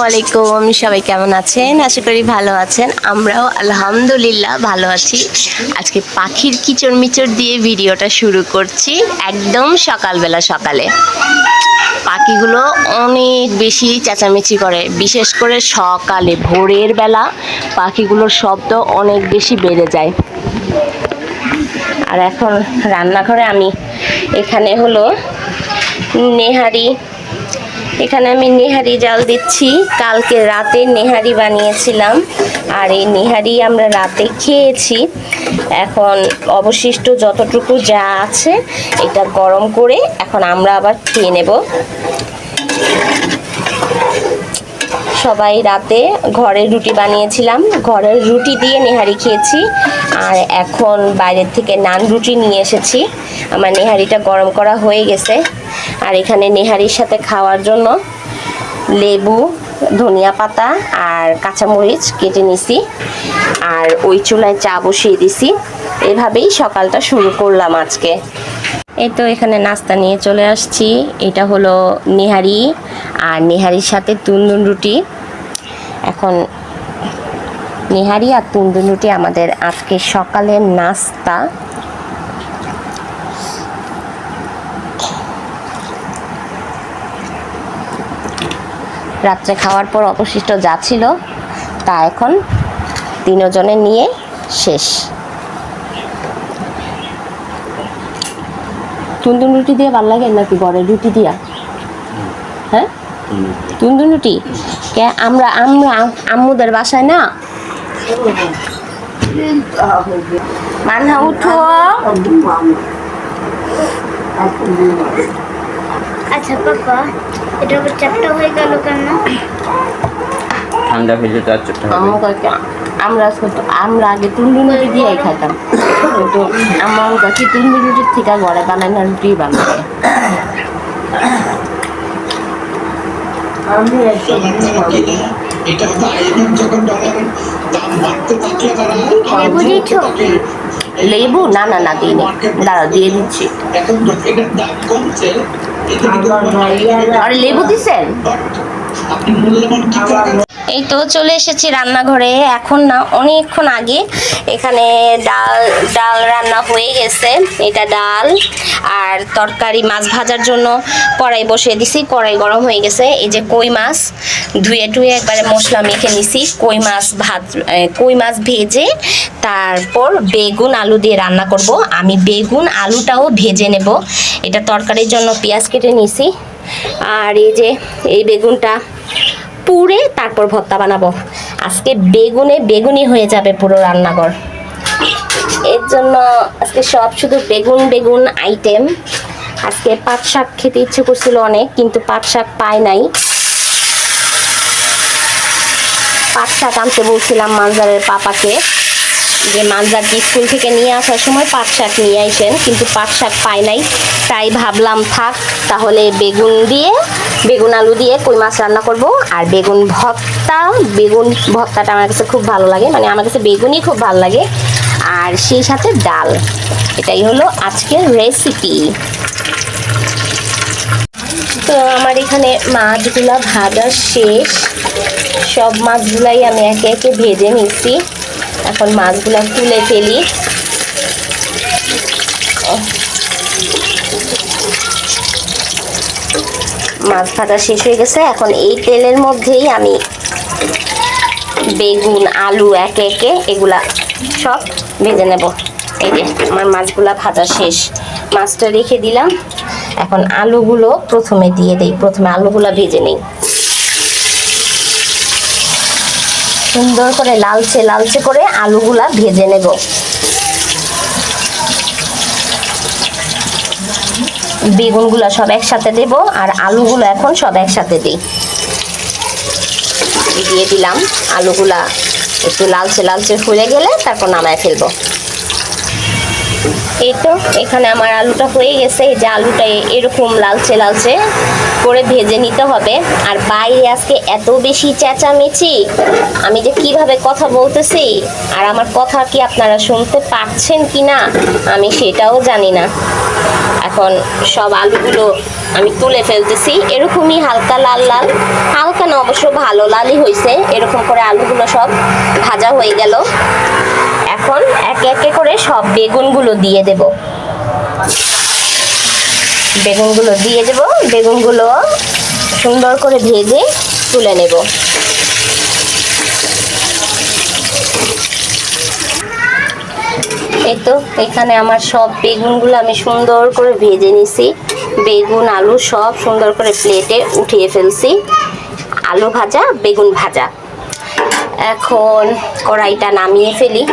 আলাইকুম, সবাই কেমন আছেন? আশা করি ভালো আছেন। আমরাও আলহামদুলিল্লাহ ভালো আছি। আজকে পাখির কিচড়-মিচড় দিয়ে ভিডিওটা শুরু করছি, একদম সকালে। পাখিগুলো অনেক বেশি চেঁচামেচি করে, বিশেষ করে সকালে ভোরের বেলা পাখিগুলোর শব্দ অনেক বেশি বেড়ে যায়। আর এখন রান্নাঘরে আমি এখানে আমি নেহারি জাল দিচ্ছি। কালকে রাতে নেহারি বানিয়েছিলাম, আর এই নেহারি আমরা রাতে খেয়েছি। এখন অবশিষ্ট যতটুকু যা আছে এটা গরম করে এখন আমরা আবার খেয়ে নেব। সবাই রাতে ঘরের রুটি বানিয়েছিলাম, ঘরের রুটি দিয়ে নেহারি খেয়েছি। আর এখন বাইরের থেকে নান রুটি নিয়ে এসেছি। আমার নেহারিটা গরম করা হয়ে গেছে। আর এখানে নেহারির সাথে খাওয়ার জন্য লেবু, ধনিয়া পাতা আর কাঁচামরিচ কেটে নিছি, আর ওই চুলায় চা বসিয়ে দিছি। এভাবেই সকালটা শুরু করলাম আজকে। এই তো এখানে নাস্তা নিয়ে চলে আসছি। এটা হলো নেহারি, আর নেহারির সাথে তুনদুন রুটি। এখন নেহারি আর তুনদুন রুটি আমাদের আজকে সকালের নাস্তা। রাত্রে খাওয়ার পর অবশিষ্ট যা ছিল তা এখন তিনজনে নিয়ে শেষ। তুনদুন রুটি দিয়ে ভালো লাগে নাকি ঘরের রুটি দিয়া? হ্যাঁ, তুনদুন রুটি কে আমরা আম্মুদের বাসায় না মানহা উঠো। আচ্ছা পাপা, এটা আবার চ্যাপটা হয়ে গেল কেন? ঠান্ডা হয়ে যেত আর ছোট্ট হবে। আমরা আগে তুনদুন রুটি দিয়েই খাইতাম, কিন্তু আমার কাছে তুনদুন রুটির থেকে ঘরে বানায় না, রুটি বানায়। লেবু দিচ্ছ? লেবু না দিইনি, দাঁড়া দিয়ে দিচ্ছি। আর লেবু দিছেন? এই তো চলে এসেছি রান্নাঘরে। এখন না, অনেকক্ষণ আগে এখানে ডাল রান্না হয়ে গেছে। এটা ডাল আর তরকারি, মাছ ভাজার জন্য কড়াই বসিয়ে দিছি। কড়াই গরম হয়ে গেছে। এই যে কই মাছ ধুয়ে টুয়ে একবারে মশলা মেখে নিছি। কই মাছ ভেজে তারপর বেগুন আলু দিয়ে রান্না করব। আমি বেগুন আলুটাও ভেজে নেব। এটা তরকারির জন্য পেঁয়াজ কেটে নিছি। আর এই যে এই বেগুনটা পুড়ে তারপর ভর্তা বানাবো। আজকে বেগুনি হয়ে যাবে পুরো রান্নাঘর। এর জন্য আজকে সব শুধু বেগুন আইটেম। আজকে পাট শাক খেতে ইচ্ছে করছিল অনেক, কিন্তু পাট শাক পাই নাই। পাট শাক আনতে বলছিলাম মানজারের পাপাকে, যে মানজারকে স্কুল থেকে নিয়ে আসার সময় পাট শাক নিয়ে আইসেন, কিন্তু পাট শাক পাই নাই। তাই ভাবলাম থাক, তাহলে বেগুন আলু দিয়ে কই মাছ রান্না করব। আর বেগুন ভর্তাটা আমার কাছে খুব ভালো লাগে, মানে আমার কাছে বেগুনই খুব ভালো লাগে। আর সেই সাথে ডাল। এটাই হলো আজকের রেসিপি। তো আমার এখানে মাছগুলা ভাজা শেষ। সব মাছগুলাই আমি একে একে ভেজে নিচ্ছি। এখন মাছগুলা তুলে ফেলি। মাছ ভাজা শেষ হয়ে গেছে। এখন এই তেলের মধ্যেই আমি বেগুন আলু একে একে এগুলা সব ভেজে নেব। এই যে আমার মাছগুলা ভাজা শেষ, মাছটা রেখে দিলাম। এখন আলুগুলো প্রথমে দিয়ে দেই। প্রথমে আলুগুলা ভেজে নেই, সুন্দর করে লালচে করে আলুগুলা ভেজে নেব। বেগুনগুলো সব একসাথে দেব, আর আলুগুলো এখন সব একসাথে দিই। দিয়ে দিলাম। আলুগুলা একটু লালচে হয়ে গেলে তারপর নামায় ফেলবো। এই তো এখানে আমার আলুটা হয়ে গেছে। এই যে আলুটা এরকম লালচে করে ভেজে নিতে হবে। আর বাইরে আজকে এত বেশি চেঁচামেচি, আমি যে কিভাবে কথা বলতেছি আর আমার কথা কি আপনারা শুনতে পাচ্ছেন কি না আমি সেটাও জানি না। এখন সব আলুগুলো আমি তুলে ফেলতেছি। এরকমই হালকা লাল লাল, হালকা না অবশ্য ভালো লালই হয়েছে। এরকম করে আলুগুলো সব ভাজা হয়ে গেল। এখন একে একে করে সব বেগুনগুলো দিয়ে দেব। বেগুনগুলো দিয়ে দেব। বেগুনগুলো সুন্দর করে ভেজে তুলে নেব। এই তো এখানে আমার সব বেগুনগুলো আমি সুন্দর করে ভেজে নিছি। বেগুন আলু সব সুন্দর করে প্লেটে উঠিয়ে ফেলছি। আলু ভাজা, বেগুন ভাজা। এখন কড়াইটা নামিয়ে ফেলি।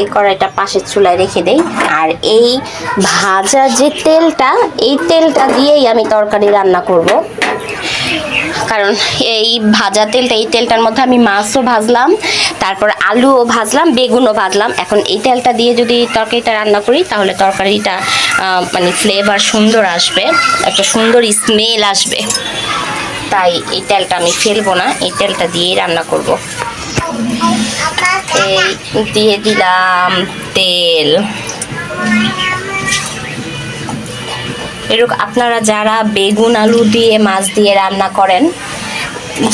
এই কড়াইটা পাশের চুলায় রেখে দেই। আর এই ভাজা যে তেলটা, এই তেলটা দিয়েই আমি তরকারি রান্না করব। কারণ এই ভাজা তেলটা, এই তেলটার মধ্যে আমি মাছও ভাজলাম, তারপর আলুও ভাজলাম, বেগুনও ভাজলাম। এখন এই তেলটা দিয়ে যদি তরকারিটা রান্না করি তাহলে তরকারিটা মানে ফ্লেভার সুন্দর আসবে, একটা সুন্দর স্মেল আসবে। তাই এই তেলটা আমি ফেলবো না, এই তেলটা দিয়েই রান্না করব। এই দিয়ে দিলাম তেল। এরকম আপনারা যারা বেগুন আলু দিয়ে মাছ দিয়ে রান্না করেন,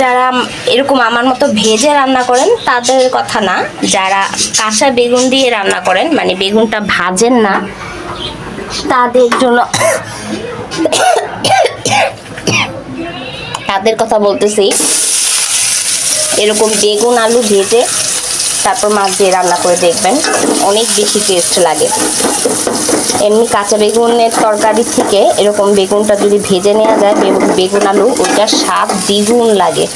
যারা এরকম আমার মতো ভেজে রান্না করেন তাদের কথা না, যারা কাঁচা বেগুন দিয়ে রান্না করেন মানে বেগুনটা ভাজেন না, তাদের জন্য তাদের কথা বলতেছি। এরকম বেগুন আলু ভেজে তারপর মাছ দিয়ে রান্না করে দেখবেন, অনেক বেশি টেস্ট লাগে। এমনি কাঁচা বেগুনের তরকারি থেকে এরকম বেগুনটা যদি ভেজে নেওয়া যায়, বেগুন আলু, ওইটার স্বাদ দ্বিগুণ লাগে।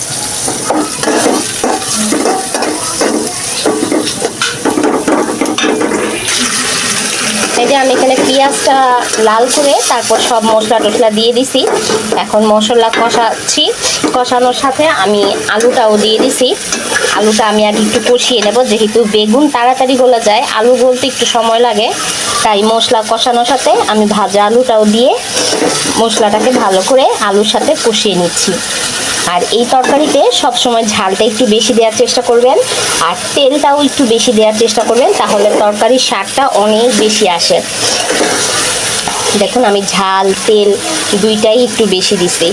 এই যে আমি এখানে পেঁয়াজটা লাল করে তারপর সব মশলা টশলা দিয়ে দিছি। এখন মশলা কষাচ্ছি, কষানোর সাথে আমি আলুটাও দিয়ে দিছি। আলুটা আমি আর একটু কষিয়ে নেব, যেহেতু বেগুন তাড়াতাড়ি গলে যায়, আলু গলতে একটু সময় লাগে। তাই মশলা কষানোর সাথে আমি ভাজা আলুটাও দিয়ে মশলাটাকে ভালো করে আলুর সাথে কষিয়ে নিচ্ছি। আর এই তরকারিতে সবসময় ঝালটা একটু বেশি দেওয়ার চেষ্টা করবেন, আর তেলটাও একটু বেশি দেওয়ার চেষ্টা করবেন, তাহলে তরকারির স্বাদটা অনেক বেশি আসে। দেখুন আমি ঝাল তেল দুইটাই একটু বেশি দিছি।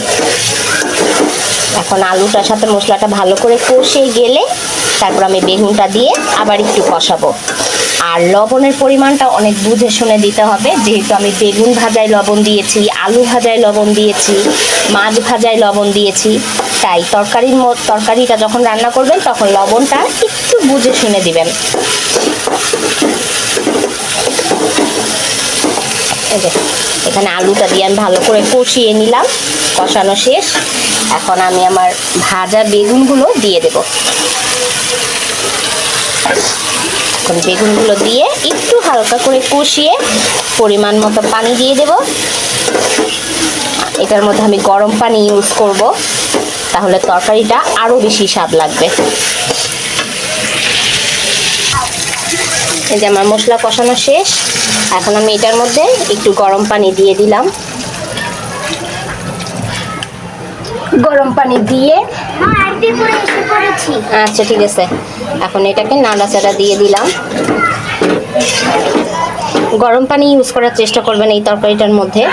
এখন আলুটার সাথে মশলাটা ভালো করে কষে গেলে তারপর আমি বেগুনটা দিয়ে আবার একটু কষাবো। আর লবণের পরিমাণটা অনেক বুঝে শুনে দিতে হবে, যেহেতু আমি বেগুন ভাজায় লবণ দিয়েছি, আলু ভাজায় লবণ দিয়েছি, মাছ ভাজায় লবণ দিয়েছি। তাই তরকারিটা যখন রান্না করবেন তখন লবণটা একটু বুঝে শুনে দিবেন। এখানে আলুটা দিয়ে আমি ভালো করে কষিয়ে নিলাম, কষানো শেষ। এখন আমি আমার ভাজা বেগুনগুলো দিয়ে দেব। এখন বেগুনগুলো দিয়ে একটু হালকা করে কষিয়ে পরিমাণ মতো পানি দিয়ে দেব। এটার মধ্যে আমি গরম পানি ইউজ করব, তাহলে তরকারিটা আরও বেশি স্বাদ লাগবে। এই যে আমার মশলা কষানো শেষ। এখন আমি এটার মধ্যে একটু গরম পানি দিয়ে দিলাম। গরম পানি দিয়ে আচ্ছা ঠিক আছে, এখন এটাকে নাড়াচাড়া দিয়ে দিলাম। গরম পানি ইউজ করার চেষ্টা করবেন এই তরকারিটার মধ্যে,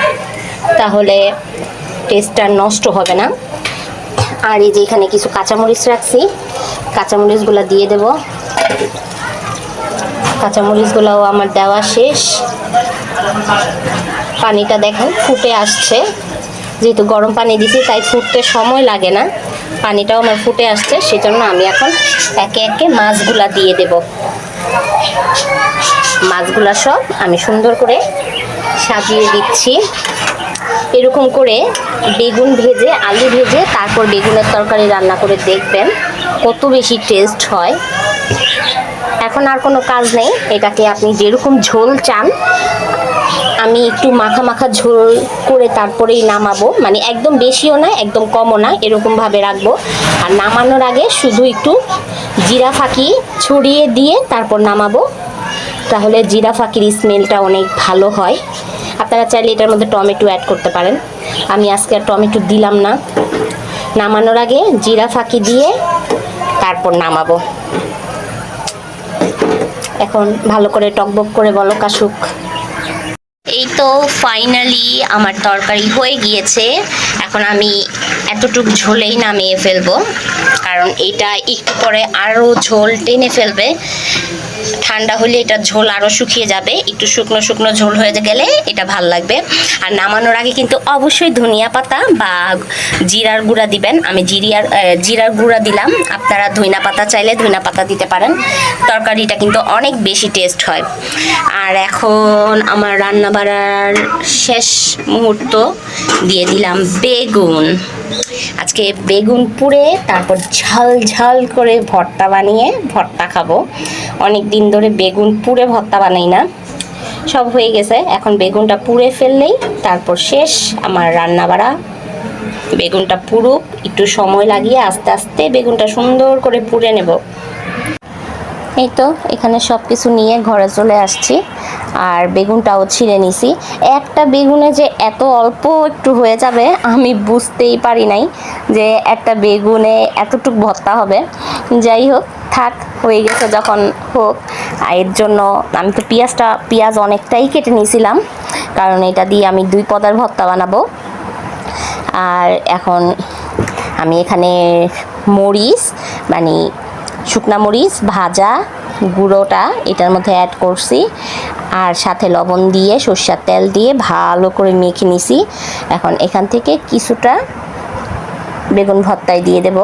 তাহলে টেস্টটা নষ্ট হবে না। আর এই যে এখানে কিছু কাঁচামরিচ রাখছি, কাঁচামরিচগুলো দিয়ে দেব। কাঁচামরিচগুলোও আমার দেওয়া শেষ। পানিটা দেখেন ফুটে আসছে, যেহেতু গরম পানি দিছি তাই ফুটতে সময় লাগে না, পানিটাও আমার ফুটে আসছে। সেজন্য আমি এখন একে একে মাছগুলা দিয়ে দেব। মাছগুলা সব আমি সুন্দর করে সাজিয়ে দিচ্ছি। এরকম করে বেগুন ভেজে, আলু ভেজে তারপর বেগুনের তরকারি রান্না করে দেখবেন কত বেশি টেস্ট হয়। এখন আর কোনো কাজ নেই, এটাকে আপনি যেরকম ঝোল চান, আমি একটু মাখা মাখা ঝোল করে তারপরেই নামাবো, মানে একদম বেশিও না একদম কমও না, এরকমভাবে রাখবো। আর নামানোর আগে শুধু একটু জিরা ফাঁকি ছড়িয়ে দিয়ে তারপর নামাবো, তাহলে জিরা ফাঁকির স্মেলটা অনেক ভালো হয়। আপনারা চাইলে এটার মধ্যে টমেটো অ্যাড করতে পারেন, আমি আজকে আর টমেটো দিলাম না। নামানোর আগে জিরা ফাঁকি দিয়ে তারপর নামাবো। এখন ভালো করে টকবক করে বলক আসুক। এই তো ফাইনালি আমার তরকারি হয়ে গিয়েছে। এখন আমি এতটুকু ঝোলেই নামিয়ে ফেলবো, কারণ এটা একটু পরে আরও ঝোল টেনে ফেলবে। ঠান্ডা হলে এটা ঝোল আরও শুকিয়ে যাবে, একটু শুকনো শুকনো ঝোল হয়ে গেলে এটা ভাল লাগবে। আর নামানোর আগে কিন্তু অবশ্যই ধনিয়া পাতা বা জিরার গুঁড়া দিবেন। আমি জিরার গুঁড়া দিলাম, আপনারা ধনিয়া পাতা চাইলে ধনিয়া পাতা দিতে পারেন। তরকারিটা কিন্তু অনেক বেশি টেস্ট হয়। আর এখন আমার রান্না বাড়ার শেষ মুহূর্ত, দিয়ে দিলাম বেগুন। আজকে বেগুন পুড়ে তারপর ঝাল ঝাল করে ভর্তা বানিয়ে ভর্তা খাবো। অনেক দিন ধরে বেগুন পুড়ে ভর্তা বানাই না। সব হয়ে গেছে, এখন বেগুনটা পুড়ে ফেললেই তারপর শেষ আমার রান্না বাড়া। বেগুনটা পুরুক, একটু সময় লাগিয়ে আস্তে আস্তে বেগুনটা সুন্দর করে পুড়ে নেব। এই তো এখানে সব কিছু নিয়ে ঘরে চলে আসছি, আর বেগুনটাও ছিঁড়ে নিছি। একটা বেগুনে যে এত অল্প একটু হয়ে যাবে আমি বুঝতেই পারি নাই যে একটা বেগুনে এতটুক ভর্তা হবে। যাই হোক, থাক, হয়ে গেছে যখন হোক। আর এর জন্য আমি তো পেঁয়াজ অনেকটাই কেটে নিয়েছিলাম, কারণ এটা দিয়ে আমি 2 পদের ভর্তা বানাবো। আর এখন আমি এখানে মরিচ, মানে শুকনা মরিচ ভাজা গুঁড়োটা এটার মধ্যে অ্যাড করছি, আর সাথে লবণ দিয়ে সরষের তেল দিয়ে ভালো করে মেখে নিছি। এখন এখান থেকে কিছুটা বেগুন ভর্তায় দিয়ে দেব।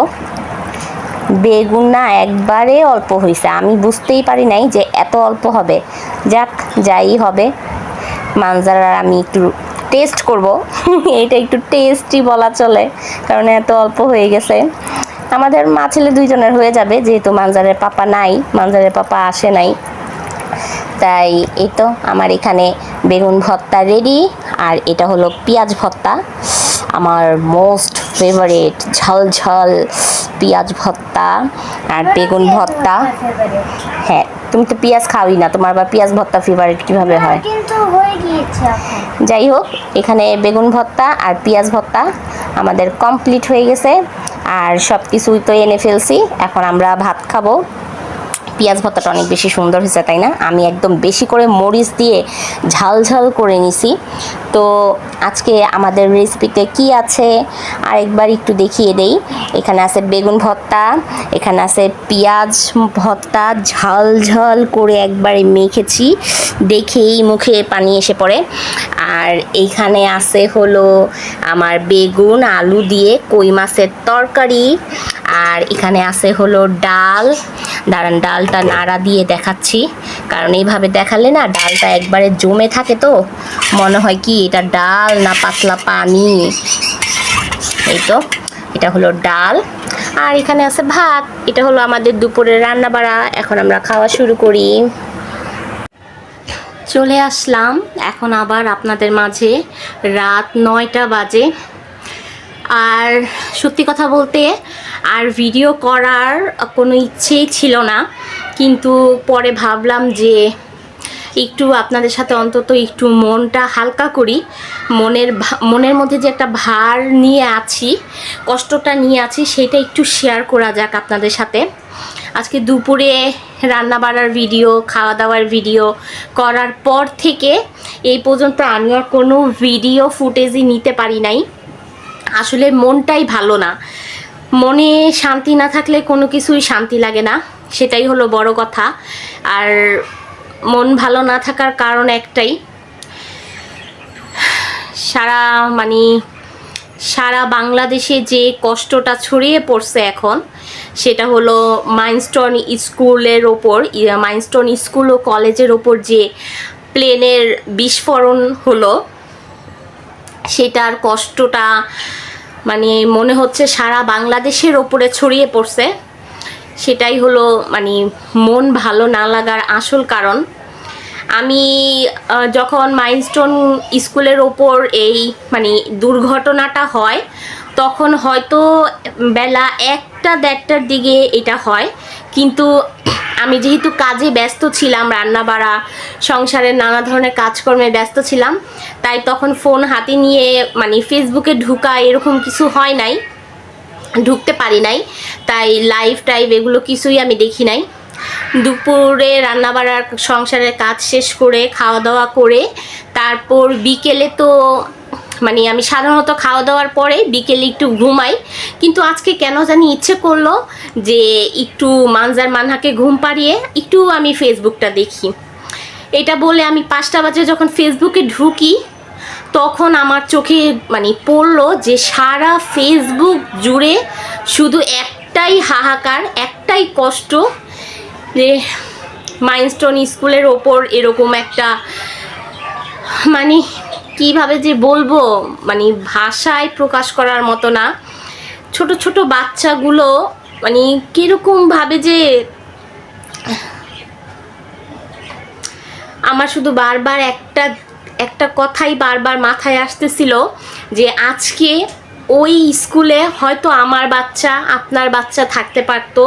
বেগুন না একবারে অল্প হয়েছে, আমি বুঝতেই পারি নাই যে এত অল্প হবে। যাক, যাই হবে, মানজারার আমি একটু টেস্ট করব। এটা একটু টেস্টই বলা চলে, কারণ এত অল্প হয়ে গেছে। আমাদের মা ছেলে 2 জনের হয়ে যাবে, যেহেতু মানজারের পাপা নাই, মানজারের পাপা আসে নাই। তাই এই তো আমার এখানে বেগুন ভর্তা রেডি। আর এটা হলো পেঁয়াজ ভর্তা, আমার মোস্ট ফেভারিট ঝাল ঝাল পেঁয়াজ ভর্তা আর বেগুন ভর্তা। হ্যাঁ, তুমি তো পেঁয়াজ খাওই না, তোমার আবার পেঁয়াজ ভর্তা ফেভারিট কিভাবে হয়? কিন্তু হয়ে গিয়েছে এখন। যাই হোক, এখানে বেগুন ভর্তা আর পেঁয়াজ ভর্তা আমাদের কমপ্লিট হয়ে গেছে। আর সব কিছুই তো এনে ফেলছি, এখন আমরা ভাত খাবো। পেঁয়াজ ভর্তাটা অনেক বেশি সুন্দর হয়েছে, তাই না? আমি একদম বেশি করে মরিচ দিয়ে ঝাল ঝাল করে নিছি। তো আজকে আমাদের রেসিপিতে কি আছে আরেকবার একটু দেখিয়ে দেই। এখানে আছে বেগুন ভর্তা, এখানে আছে পেঁয়াজ ভর্তা, ঝাল ঝাল করে একবারে মেখেছি, দেখেই মুখে পানি এসে পড়ে। আর এইখানে আছে হলো আমার বেগুন আলু দিয়ে কই মাছের তরকারি। আর এখানে আছে হলো ডাল। দাঁড়ান, ডালটা নাড়া দিয়ে দেখাচ্ছি, কারণ এইভাবে দেখালে না ডালটা একবারে জমে থাকে, তো মনে হয় কি এটা ডাল না পাতলা পানি। এই তো এটা হলো ডাল, আর এখানে আছে ভাত। এটা হলো আমাদের দুপুরের রান্না বাড়া। এখন আমরা খাওয়া শুরু করি। চলে আসলাম এখন আবার আপনাদের মাঝে, রাত 9টা বাজে। আর সত্যি কথা বলতে আর ভিডিও করার কোনো ইচ্ছেই ছিল না, কিন্তু পরে ভাবলাম যে একটু আপনাদের সাথে অন্তত একটু মনটা হালকা করি। মনের মধ্যে যে একটা ভার নিয়ে আছি, কষ্টটা নিয়ে আছি, সেটা একটু শেয়ার করা যাক আপনাদের সাথে। আজকে দুপুরে রান্না বাড়ার ভিডিও, খাওয়া দাওয়ার ভিডিও করার পর থেকে এই পর্যন্ত আমি আর কোনো ভিডিও ফুটেজই নিতে পারি নাই। আসলে মনটাই ভালো না, মনে শান্তি না থাকলে কোনো কিছুই শান্তি লাগে না, সেটাই হলো বড় কথা। আর মন ভালো না থাকার কারণ একটাই, সারা বাংলাদেশে যে কষ্টটা ছড়িয়ে পড়ছে এখন, সেটা হলো মাইলস্টোন স্কুলের ওপর, মাইলস্টোন স্কুল ও কলেজের ওপর যে প্লেনের বিস্ফোরণ হলো, সেটার কষ্টটা মানে মনে হচ্ছে সারা বাংলাদেশের ওপরে ছড়িয়ে পড়ছে। সেটাই হলো মানে মন ভালো না লাগার আসল কারণ। আমি যখন মাইলস্টোন স্কুলের ওপর এই মানে দুর্ঘটনাটা হয়, তখন হয়তো বেলা 1টা-1:30টার দিকে এটা হয়, কিন্তু আমি যেহেতু কাজে ব্যস্ত ছিলাম, রান্না বাড়া সংসারের নানা ধরনের কাজকর্মে ব্যস্ত ছিলাম, তাই তখন ফোন হাতে নিয়ে মানে ফেসবুকে ঢুকা এরকম কিছু হয় নাই, ঢুকতে পারি নাই, তাই লাইভ টাইভ এগুলো কিছুই আমি দেখি নাই। দুপুরে রান্নাবাড়ার সংসারের কাজ শেষ করে খাওয়া দাওয়া করে তারপর বিকেলে তো মানে আমি সাধারণত খাওয়া দাওয়ার পরে বিকেলে একটু ঘুমাই, কিন্তু আজকে কেন জানি ইচ্ছে করলো যে একটু মানজার মানহাকে ঘুম পাড়িয়ে একটু আমি ফেসবুকটা দেখি। এটা বলে আমি 5টা বাজে যখন ফেসবুকে ঢুকি তখন আমার চোখে মানে পড়লো যে সারা ফেসবুক জুড়ে শুধু একটাই হাহাকার, একটাই কষ্ট যে মাইলস্টোন স্কুলের ওপর এরকম একটা মানে কিভাবে যে বলবো মানে ভাষায় প্রকাশ করার মতো না, ছোট ছোট বাচ্চাগুলো মানে কীরকমভাবে যে আমার শুধু বারবার একটা কথাই বারবার মাথায় আসতেছিল যে আজকে ওই স্কুলে হয়তো আমার বাচ্চা আপনার বাচ্চা থাকতে পারতো,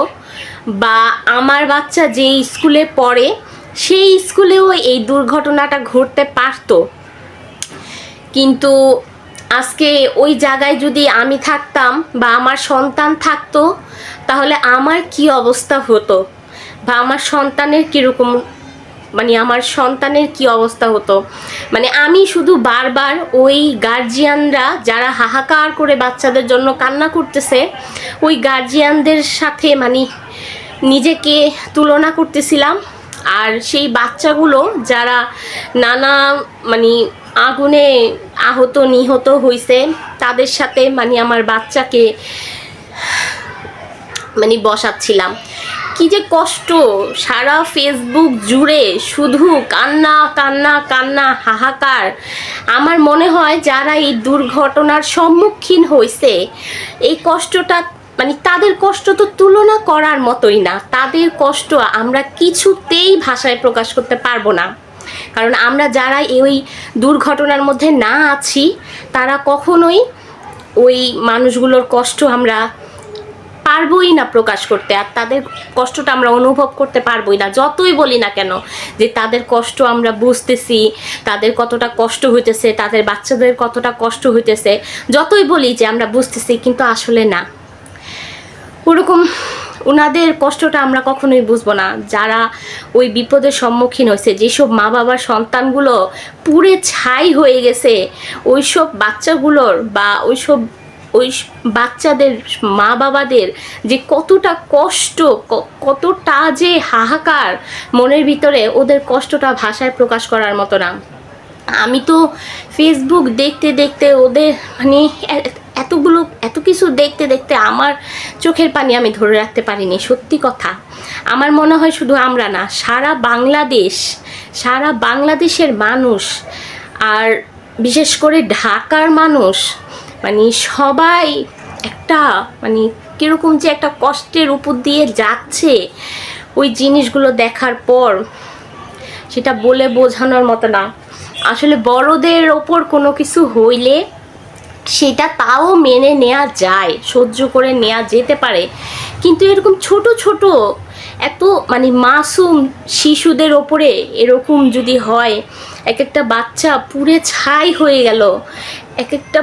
বা আমার বাচ্চা যে স্কুলে পড়ে সেই স্কুলেও এই দুর্ঘটনাটা ঘটতে পারতো। কিন্তু আজকে ওই জায়গায় যদি আমি থাকতাম বা আমার সন্তান থাকতো তাহলে আমার কি অবস্থা হতো, বা আমার সন্তানের কীরকম মানে আমার সন্তানের কি অবস্থা হতো। মানে আমি শুধু বারবার ওই গার্জিয়ানরা যারা হাহাকার করে বাচ্চাদের জন্য কান্না করতেছে ওই গার্জিয়ানদের সাথে মানে নিজেকে তুলনা করতেছিলাম, আর সেই বাচ্চাগুলো যারা নানা মানে আগুনে আহত নিহত হয়েছে তাদের সাথে মানে আমার বাচ্চাকে মানে বসাচ্ছিলাম। কি যে কষ্ট, সারা ফেসবুক জুড়ে শুধু কান্না কান্না কান্না হাহাকার। আমার মনে হয় যারা এই দুর্ঘটনার সম্মুখীন হয়েছে এই কষ্টটা মানে তাদের কষ্ট তো তুলনা করার মতোই না, তাদের কষ্ট আমরা কিছুতেই ভাষায় প্রকাশ করতে পারবো না। কারণ আমরা যারা ওই দুর্ঘটনার মধ্যে না আছি তারা কখনোই ওই মানুষগুলোর কষ্ট আমরা পারবই না প্রকাশ করতে, আর তাদের কষ্টটা আমরা অনুভব করতে পারবই না। যতই বলি না কেন যে তাদের কষ্ট আমরা বুঝতেছি, তাদের কতটা কষ্ট হইতেছে, তাদের বাচ্চাদের কতটা কষ্ট হইতেছে, যতই বলি যে আমরা বুঝতেছি, কিন্তু আসলে না, ওরকম ওনাদের কষ্টটা আমরা কখনোই বুঝবো না যারা ওই বিপদের সম্মুখীন হয়েছে। যেসব মা বাবার সন্তানগুলো পুড়ে ছাই হয়ে গেছে, ওইসব বাচ্চাগুলোর বা ওই বাচ্চাদের মা বাবাদের যে কতটা কষ্ট, কতটা যে হাহাকার মনের ভিতরে, ওদের কষ্টটা ভাষায় প্রকাশ করার মতো না। আমি তো ফেসবুক দেখতে দেখতে ওদের মানে এত কিছু দেখতে দেখতে আমার চোখের পানি আমি ধরে রাখতে পারিনি। সত্যি কথা, আমার মনে হয় শুধু আমরা না, সারা বাংলাদেশের মানুষ, আর বিশেষ করে ঢাকার মানুষ মানে সবাই একটা মানে কীরকম যে একটা কষ্টের উপর দিয়ে যাচ্ছে ওই জিনিসগুলো দেখার পর, সেটা বলে বোঝানোর মতো না। আসলে বড়দের ওপর কোনো কিছু হইলে সেটা তাও মেনে নেওয়া যায়, সহ্য করে নেওয়া যেতে পারে, কিন্তু এরকম ছোট ছোট এত মানে মাসুম শিশুদের ওপরে এরকম যদি হয়, এক একটা বাচ্চা পুড়ে ছাই হয়ে গেল, এক একটা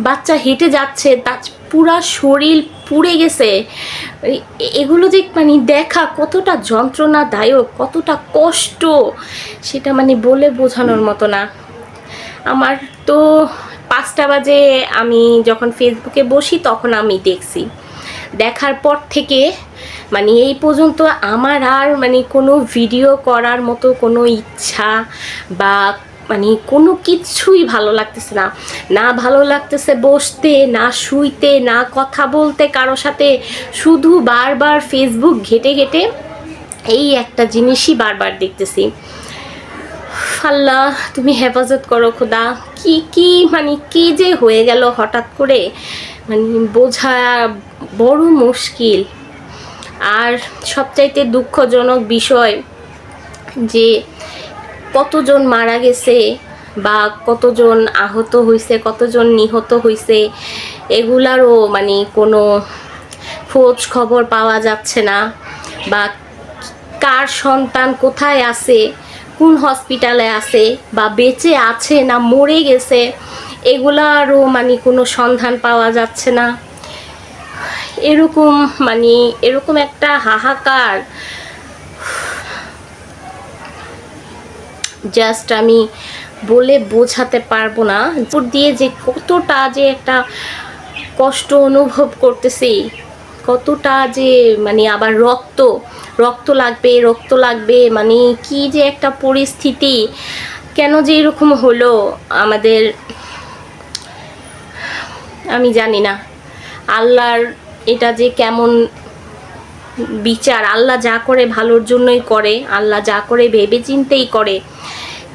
বাচ্চা হেঁটে যাচ্ছে তার পুরা শরীর পুড়ে গেছে, এগুলো যে মানে দেখা কতটা যন্ত্রণাদায়ক, কতটা কষ্ট, সেটা মানে বলে বোঝানোর মতো না। আমার তো 5টা বাজে আমি যখন ফেসবুকে বসি তখন আমি দেখছি, দেখার পর থেকে মানে এই পর্যন্ত আমার আর মানে কোনো ভিডিও করার মতো কোনো ইচ্ছা বা মানে কোনো কিছুই ভালো লাগতেছে না। না ভালো লাগতেছে বসতে, না শুইতে, না কথা বলতে কারো সাথে, শুধু বারবার ফেসবুক ঘেটে ঘেটে এই একটা জিনিসই বারবার দেখতেছি। আল্লাহ তুমি হেফাজত করো খোদা। কি মানে কি যে হয়ে গেল হঠাৎ করে, মানে বোঝা বড় মুশকিল। আর সবচাইতে দুঃখজনক বিষয় যে কতজন মারা গেছে বা কতজন আহত হয়েছে, কতজন নিহত হয়েছে, এগুলারও মানে কোনো খোঁজ খবর পাওয়া যাচ্ছে না, বা কার সন্তান কোথায় আছে, কোন হসপিটালে আছে, বা বেঁচে আছে না মরে গেছে, এগুলারও মানে কোনো সন্ধান পাওয়া যাচ্ছে না। এরকম মানে এরকম একটা হাহাকার, জাস্ট আমি বলে বোঝাতে পারবো না। উপর দিয়ে যে কতটা যে একটা কষ্ট অনুভব করতেছি, কতটা যে মানে আবার রক্ত লাগবে, মানে কি যে একটা পরিস্থিতি, কেন যে এরকম হলো আমাদের আমি জানি না। আল্লাহর এটা যে কেমন বিচার, আল্লাহ যা করে ভালোর জন্যই করে, আল্লাহ যা করে ভেবে চিন্তেই করে,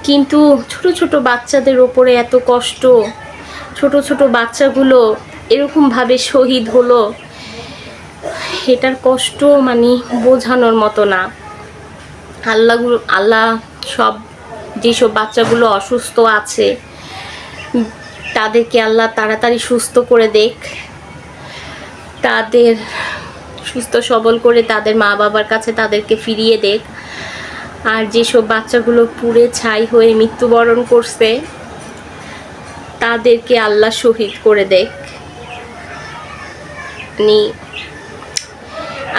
কিন্তু ছোট ছোট বাচ্চাদের ওপরে এত কষ্ট, ছোট ছোট বাচ্চাগুলো এরকমভাবে শহীদ হলো, এটার কষ্ট মানে বোঝানোর মতো না। আল্লাহ সব যেসব বাচ্চাগুলো অসুস্থ আছে তাদেরকে আল্লাহ তাড়াতাড়ি সুস্থ করে দেখ, তাদের সুস্থ সবল করে তাদের মা বাবার কাছে তাদেরকে ফিরিয়ে দেখ। আর যেসব বাচ্চাগুলো পুড়ে ছাই হয়ে মৃত্যুবরণ করছে তাদেরকে আল্লাহ শহীদ করে দেখ।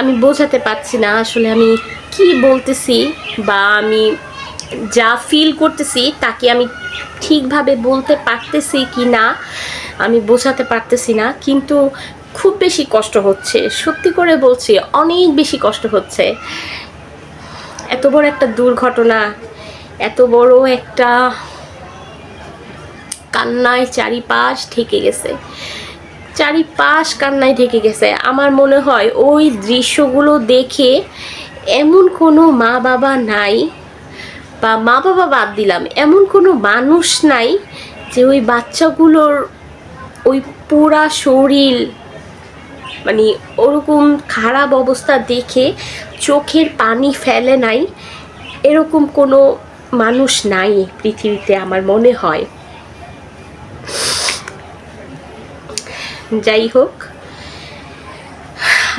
আমি বোঝাতে পারছি না আসলে আমি কি বলতেছি, বা আমি যা ফিল করতেছি তাকে আমি ঠিকভাবে বলতে পারতেছি কি না আমি বোঝাতে পারতেছি না, কিন্তু খুব বেশি কষ্ট হচ্ছে, সত্যি করে বলছি, অনেক বেশি কষ্ট হচ্ছে। এত বড় একটা দুর্ঘটনা, এত বড় একটা কান্নায় চারিপাশ ঢেকে গেছে, চারিপাশ কান্নায় ঢেকে গেছে। আমার মনে হয় ওই দৃশ্যগুলো দেখে এমন কোনো মা বাবা নাই, বা মা বাবা বাদ দিলাম, এমন কোনো মানুষ নাই যে ওই বাচ্চাগুলোর ওই পুরা শরীর মানে ওরকম খারাপ অবস্থা দেখে চোখের পানি ফেলে নাই, এরকম কোনো মানুষ নাই পৃথিবীতে আমার মনে হয়। যাই হোক,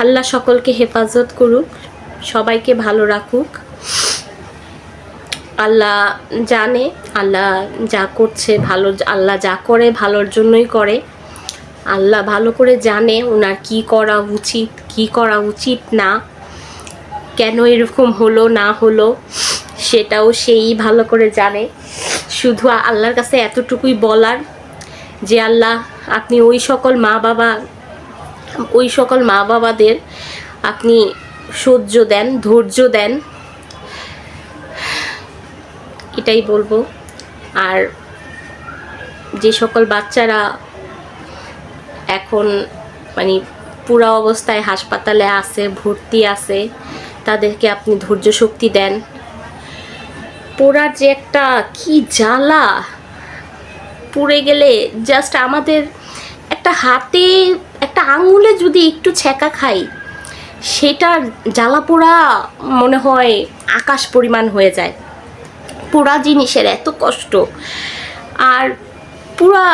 আল্লাহ সকলকে হেফাজত করুক, সবাইকে ভালো রাখুক। আল্লাহ জানে, আল্লাহ যা করছে ভালো, আল্লাহ যা করে ভালোর জন্যই করে। আল্লাহ ভালো করে জানে ওনার কি করা উচিত, কি করা উচিত না, কেন এরকম হলো না হলো সেটাও সেই ভালো করে জানে। শুধু আল্লাহর কাছে এতটুকুই বলার যে আল্লাহ আপনি ওই সকল মা বাবাদের আপনি সহ্য দেন, ধৈর্য দেন, এটাই বলবো। আর যে সকল বাচ্চারা এখন মানে পুরা অবস্থায় হাসপাতালে আছে, ভর্তি আছে, তাদেরকে আপনি ধৈর্য শক্তি দেন। পোড়ার যে একটা কি জ্বালা, পুড়ে গেলে জাস্ট আমাদের একটা হাতে একটা আঙুলে যদি একটু ছ্যাঁকা খাই সেটার জ্বালা পোড়া মনে হয় আকাশ পরিমাণ হয়ে যায়। পোড়া জিনিসের এত কষ্ট, আর পুরা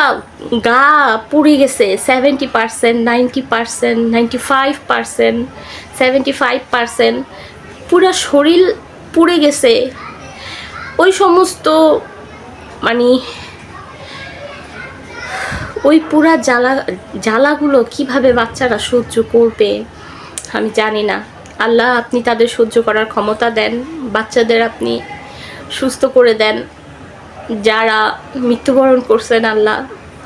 গা পুড়ে গেছে 70%, 90%, 95%, 75%, পুরা শরীর পুড়ে গেছে। ওই সমস্ত মানে ওই পুরা জ্বালাগুলো কিভাবে বাচ্চারা সহ্য করবে আমি জানি না। আল্লাহ আপনি তাদের সহ্য করার ক্ষমতা দেন, বাচ্চাদের আপনি সুস্থ করে দেন। যারা মৃত্যুবরণ করছেন, আল্লাহ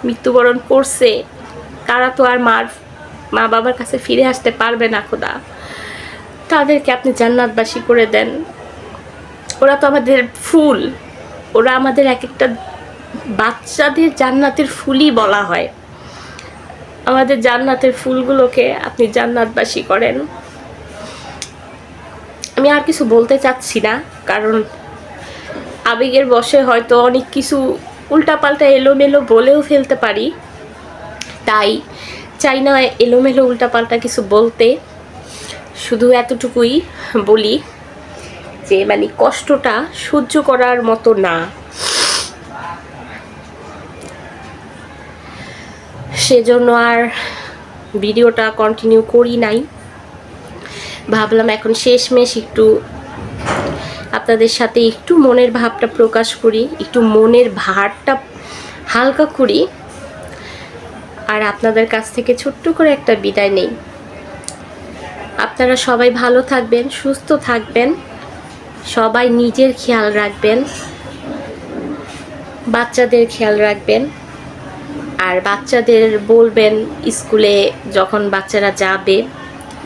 মৃত্যুবরণ করছে, তারা তো আর মা বাবার কাছে ফিরে আসতে পারবে না খোদা, তাদেরকে আপনি জান্নাতবাসী করে দেন। ওরা তো আমাদের ফুল, ওরা আমাদের এক একটা বাচ্চাদের জান্নাতের ফুলই বলা হয়। আমাদের জান্নাতের ফুলগুলোকে আপনি জান্নাতবাসী করেন। আমি আর কিছু বলতে চাচ্ছি না, কারণ আবেগের বশে হয়তো অনেক কিছু উল্টাপাল্টা এলোমেলো বলেও ফেলতে পারি, তাই চাই না এলোমেলো উল্টাপাল্টা কিছু বলতে। শুধু এতটুকুই বলি যে মানে কষ্টটা সহ্য করার মতো না, সেজন্য আর ভিডিওটা কন্টিনিউ করি নাই। ভাবলাম এখন শেষমেশ একটু আপনাদের সাথে একটু মনের ভাবটা প্রকাশ করি, একটু মনের ভারটা হালকা করি, আর আপনাদের কাছ থেকে ছোট্ট করে একটা বিদায় নেই। আপনারা সবাই ভালো থাকবেন, সুস্থ থাকবেন, সবাই নিজের খেয়াল রাখবেন, বাচ্চাদের খেয়াল রাখবেন। আর বাচ্চাদের বলবেন স্কুলে যখন বাচ্চারা যাবে,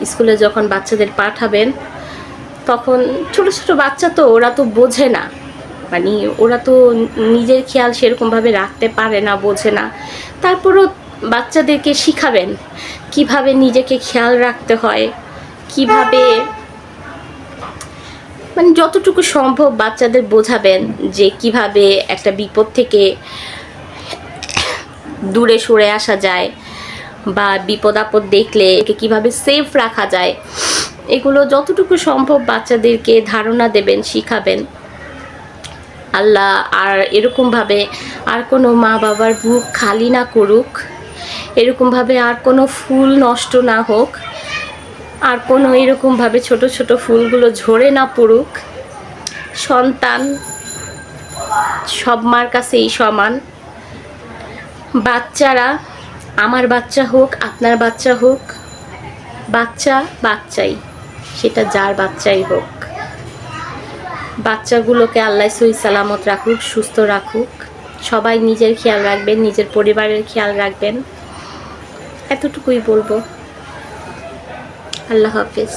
স্কুলে যখন বাচ্চাদের পাঠাবেন, তখন ছোট ছোট বাচ্চা তো ওরা তো বোঝে না, মানে ওরা তো নিজের খেয়াল সেরকমভাবে রাখতে পারে না, বোঝে না। তারপরও বাচ্চাদেরকে শিখাবেন কিভাবে নিজেকে খেয়াল রাখতে হয়, কিভাবে, মানে যতটুকু সম্ভব বাচ্চাদের বোঝাবেন যে কিভাবে একটা বিপদ থেকে দূরে সরে আসা যায়, বা বিপদ আপদ দেখলে একে কিভাবে সেফ রাখা যায়, এগুলো যতটুকু সম্ভব বাচ্চাদেরকে ধারণা দেবেন, শিখাবেন। আল্লাহ আর এরকমভাবে আর কোনো মা বাবার বুক খালি না করুক, এরকমভাবে আর কোনো ফুল নষ্ট না হোক, আর কোনো এরকমভাবে ছোট ছোট ফুলগুলো ঝরে না পড়ুক। সন্তান সব মার কাছেই সমান। বাচ্চারা, আমার বাচ্চা হোক, আপনার বাচ্চা হোক, বাচ্চা বাচ্চাই, সেটা যার বাচ্চাই হোক। বাচ্চাগুলোকে আল্লাহ সহি সালামত রাখুক, সুস্থ রাখুক। সবাই নিজের খেয়াল রাখবেন, নিজের পরিবারের খেয়াল রাখবেন, এতটুকুই বলবো। আল্লাহ হাফেজ।